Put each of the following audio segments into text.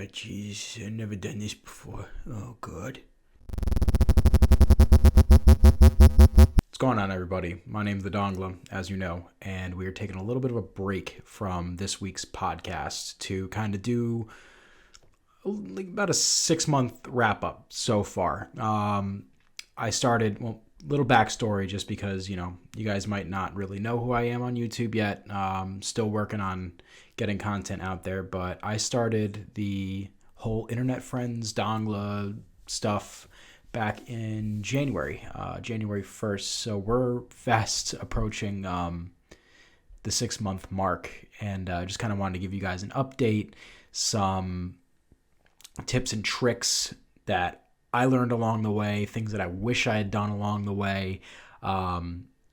Jeez, I've never done this before. Oh, God. What's going on, everybody? My name's the Dongla, as you know, and we are taking a little bit of a break from this week's podcast to kind of do about a 6-month wrap-up so far. I started, little backstory just because, you guys might not really know who I am on YouTube yet. Still working on getting content out there, but I started the whole Internet Friends Dongla stuff back in January 1st. So we're fast approaching the 6-month mark, and just kind of wanted to give you guys an update, some tips and tricks that I learned along the way, things that I wish I had done along the way,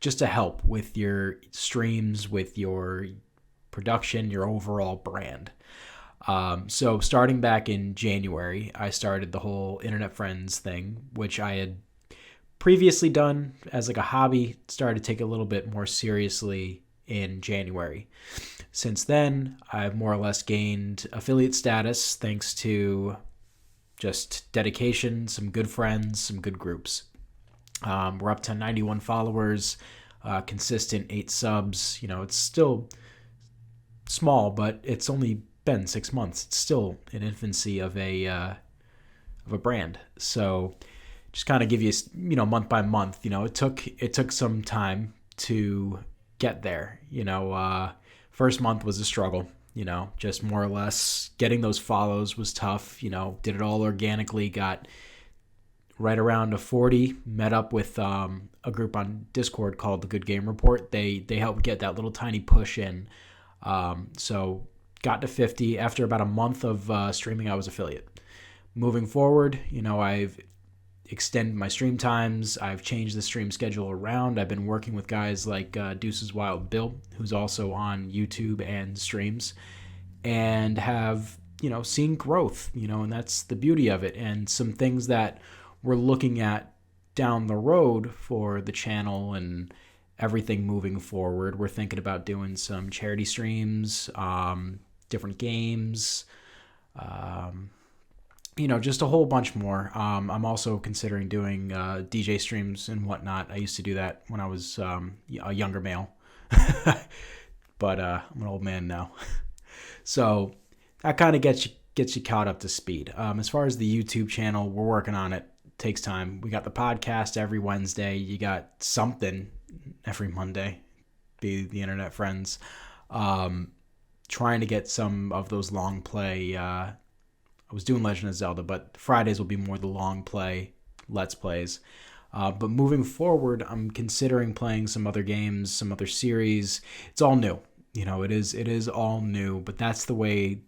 just to help with your streams, with your production, your overall brand. So starting back in January, I started the whole Internet Friends thing, which I had previously done as like a hobby, started to take a little bit more seriously in January. Since then, I've more or less gained affiliate status thanks to just dedication, some good friends, some good groups. We're up to 91 followers, consistent 8 subs. It's still small, but it's only been 6 months. It's still an infancy of a brand. So just kind of give you, month by month. It took some time to get there. First month was a struggle. Just more or less getting those follows was tough. Did it all organically, got right around to 40, met up with a group on Discord called the GoodGameReport. They helped get that little tiny push in. So got to 50. After about a month of streaming, I was affiliate. Moving forward, I've extended my stream times. I've changed the stream schedule around. I've been working with guys like Dueces Wild Bill, who's also on YouTube and streams, and have, seen growth, and that's the beauty of it. And some things that we're looking at down the road for the channel and everything moving forward. We're thinking about doing some charity streams, different games, just a whole bunch more. I'm also considering doing DJ streams and whatnot. I used to do that when I was a younger male, but I'm an old man now. So that kind of gets you caught up to speed. As far as the YouTube channel, we're working on it. It takes time. We got the podcast every Wednesday. You got something every Monday, be the Internet Friends. Trying to get some of those long play. I was doing Legend of Zelda, but Fridays will be more the long play Let's Plays. But moving forward, I'm considering playing some other games, some other series. It's all new. It is all new, but that's the way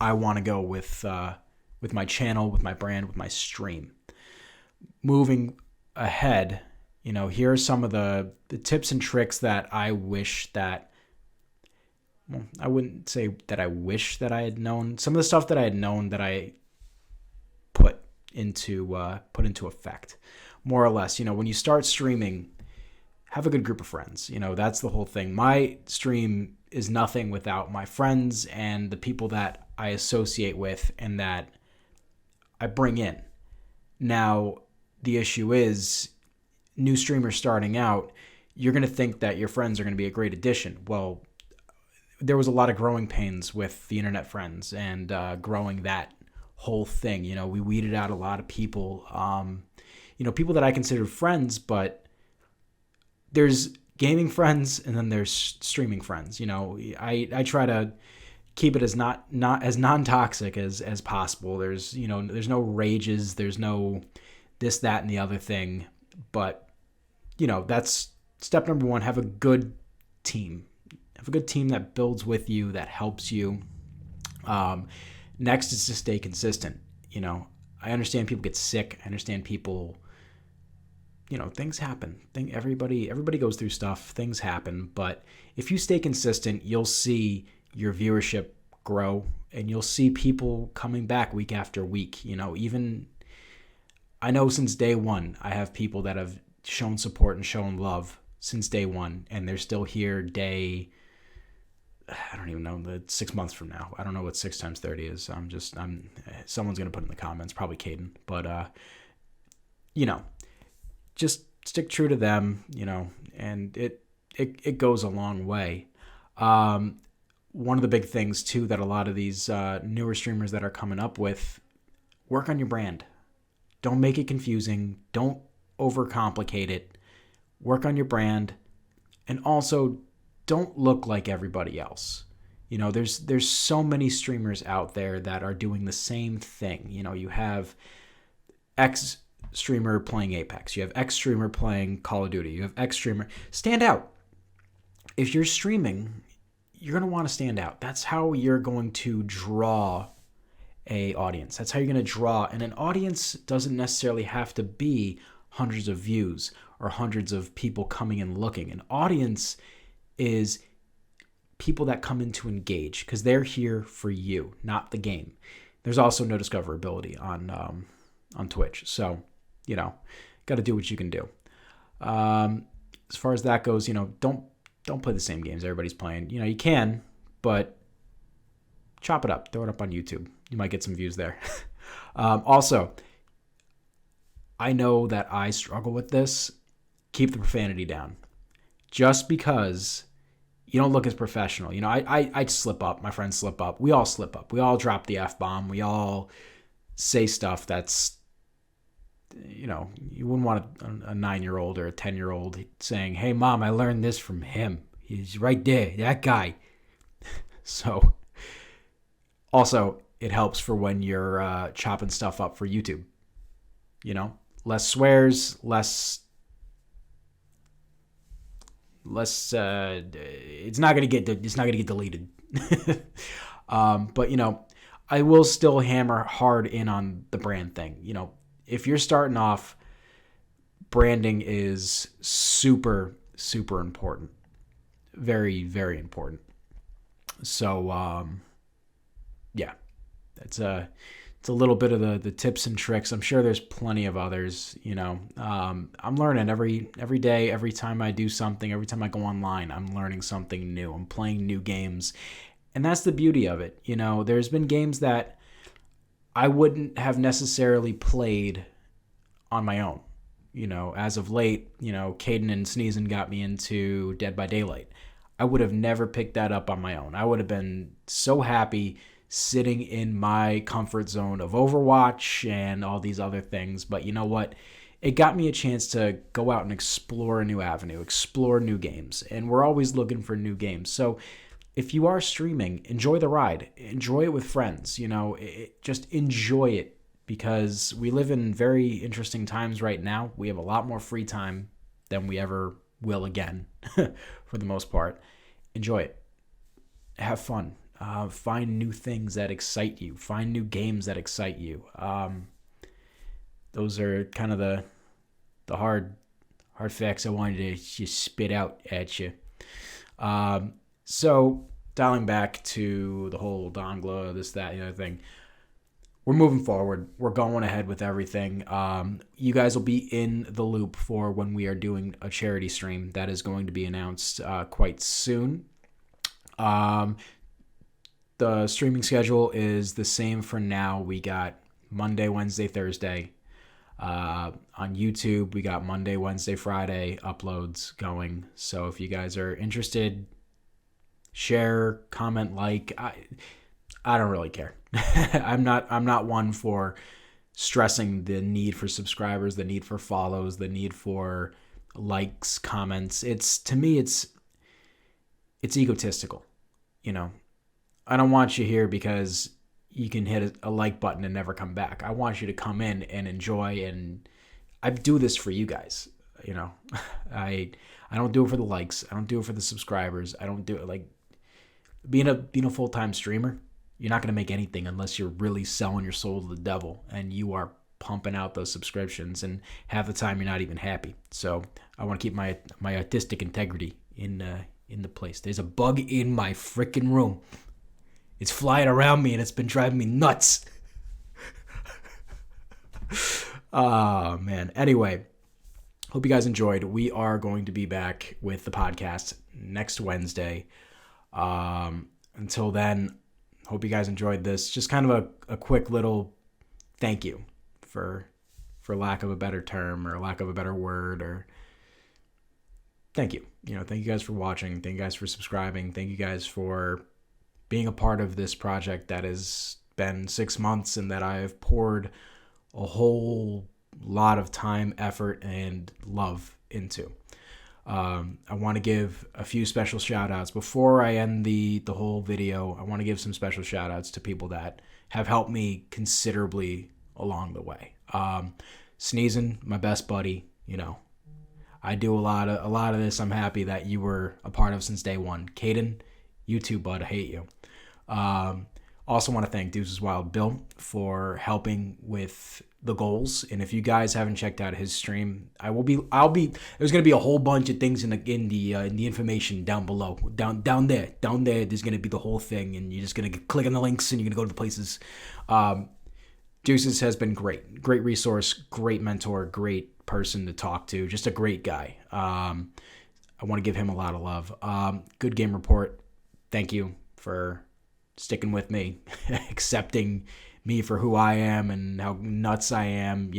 I want to go with my channel, with my brand, with my stream. Moving ahead, here are some of the tips and tricks that I wish that, well, I wouldn't say that I wish that I had known. Some of the stuff that I had known that I put into effect, more or less. When you start streaming, have a good group of friends. That's the whole thing. My stream is nothing without my friends and the people that I associate with and that I bring in. Now, the issue is, new streamers starting out, you're going to think that your friends are going to be a great addition. Well, there was a lot of growing pains with the Internet Friends and growing that whole thing. We weeded out a lot of people, people that I considered friends, but there's gaming friends and then there's streaming friends. I try to keep it as not as non-toxic as possible. There's no rages, there's no this, that, and the other thing, but that's step number 1. Have a good team. Have a good team that builds with you, that helps you. Next is to stay consistent. I understand people get sick. I understand people, things happen. Everybody goes through stuff. Things happen. But if you stay consistent, you'll see your viewership grow and you'll see people coming back week after week. Even I know since day one, I have people that have shown support and shown love since day one, and they're still here day I don't even know, 6 months from now. I don't know what 6 times 30 is. Someone's going to put it in the comments, probably Caden. But, just stick true to them, and it goes a long way. One of the big things, too, that a lot of these newer streamers that are coming up with, work on your brand. Don't make it confusing. Don't overcomplicate it. Work on your brand. And also, don't look like everybody else. There's so many streamers out there that are doing the same thing. You have X streamer playing Apex. You have X streamer playing Call of Duty. You have X streamer. Stand out. If you're streaming, you're going to want to stand out. That's how you're going to draw a audience. That's how you're going to draw. And an audience doesn't necessarily have to be hundreds of views or hundreds of people coming and looking. An audience is people that come in to engage because they're here for you, not the game. There's also no discoverability on Twitch. So, got to do what you can do. As far as that goes, don't play the same games everybody's playing. You can, but chop it up. Throw it up on YouTube. You might get some views there. Also, I know that I struggle with this. Keep the profanity down. Just because you don't look as professional. I slip up. My friends slip up. We all slip up. We all drop the F-bomb. We all say stuff that's, you wouldn't want a 9-year-old or a 10-year-old saying, "Hey, Mom, I learned this from him. He's right there, that guy." So, also, it helps for when you're chopping stuff up for YouTube. Less swears, less. It's not gonna get deleted. But I will still hammer hard in on the brand thing. If you're starting off, branding is super, super important. Very, very important. So, yeah, it's a little bit of the tips and tricks. I'm sure there's plenty of others. I'm learning every day, every time I do something, every time I go online, I'm learning something new. I'm playing new games, and that's the beauty of it. There's been games that I wouldn't have necessarily played on my own. As of late, Caden and Sneezin got me into Dead by Daylight. I would have never picked that up on my own. I would have been so happy sitting in my comfort zone of Overwatch and all these other things. But you know what? It got me a chance to go out and explore a new avenue, explore new games. And we're always looking for new games. So if you are streaming, enjoy the ride. Enjoy it with friends. Just enjoy it, because we live in very interesting times right now. We have a lot more free time than we ever will again, for the most part. Enjoy it. Have fun. Find new things that excite you. Find new games that excite you. Those are kind of the hard facts I wanted to just spit out at you. So dialing back to the whole Dongla, this, that, the other thing. We're moving forward. We're going ahead with everything. You guys will be in the loop for when we are doing a charity stream. That is going to be announced quite soon. The streaming schedule is the same for now. We got Monday, Wednesday, Thursday. On YouTube, we got Monday, Wednesday, Friday uploads going. So if you guys are interested, share, comment, like. I don't really care. I'm not one for stressing the need for subscribers, the need for follows, the need for likes, comments. To me it's egotistical. I don't want you here because you can hit a like button and never come back. I want you to come in and enjoy, and I do this for you guys. I don't do it for the likes. I don't do it for the subscribers. I don't do it like being a full-time streamer. You're not going to make anything unless you're really selling your soul to the devil and you are pumping out those subscriptions, and half the time you're not even happy. So I want to keep my artistic integrity in the place. There's a bug in my freaking room. It's flying around me and it's been driving me nuts. Oh, man. Anyway, hope you guys enjoyed. We are going to be back with the podcast next Wednesday. Until then, hope you guys enjoyed this. Just kind of a quick little thank you for lack of a better term or lack of a better word, or thank you. Thank you guys for watching. Thank you guys for subscribing. Thank you guys for being a part of this project that has been 6 months and that I have poured a whole lot of time, effort, and love into. I want to give a few special shout outs before I end the whole video. I want to give some special shout outs to people that have helped me considerably along the way. Sneezin, my best buddy, I do a lot of this. I'm happy that you were a part of since day one. Caden, you too, bud. I hate you. Also want to thank Dueces Wild Bill for helping with the goals. And if you guys haven't checked out his stream, there's going to be a whole bunch of things in the information down below, down there. There's going to be the whole thing, and you're just going to click on the links and you're going to go to the places. Dueces has been great resource, great mentor, great person to talk to, just a great guy. I want to give him a lot of love. GoodGameReport, thank you for sticking with me, accepting me for who I am and how nuts I am.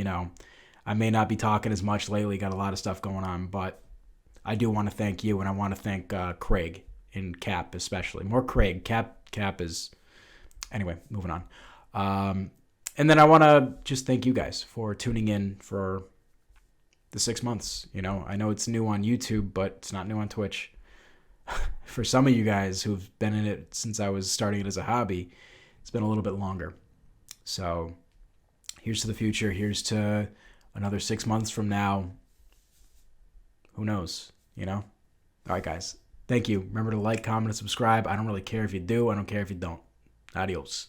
I may not be talking as much lately, got a lot of stuff going on, but I do want to thank you, and I want to thank Craig and Cap especially. More Craig. Cap is... Anyway, moving on. And then I want to just thank you guys for tuning in for the 6 months. I know it's new on YouTube, but it's not new on Twitch. For some of you guys who've been in it since I was starting it as a hobby, it's been a little bit longer. So here's to the future. Here's to another 6 months from now. Who knows, All right, guys. Thank you. Remember to like, comment, and subscribe. I don't really care if you do. I don't care if you don't. Adios.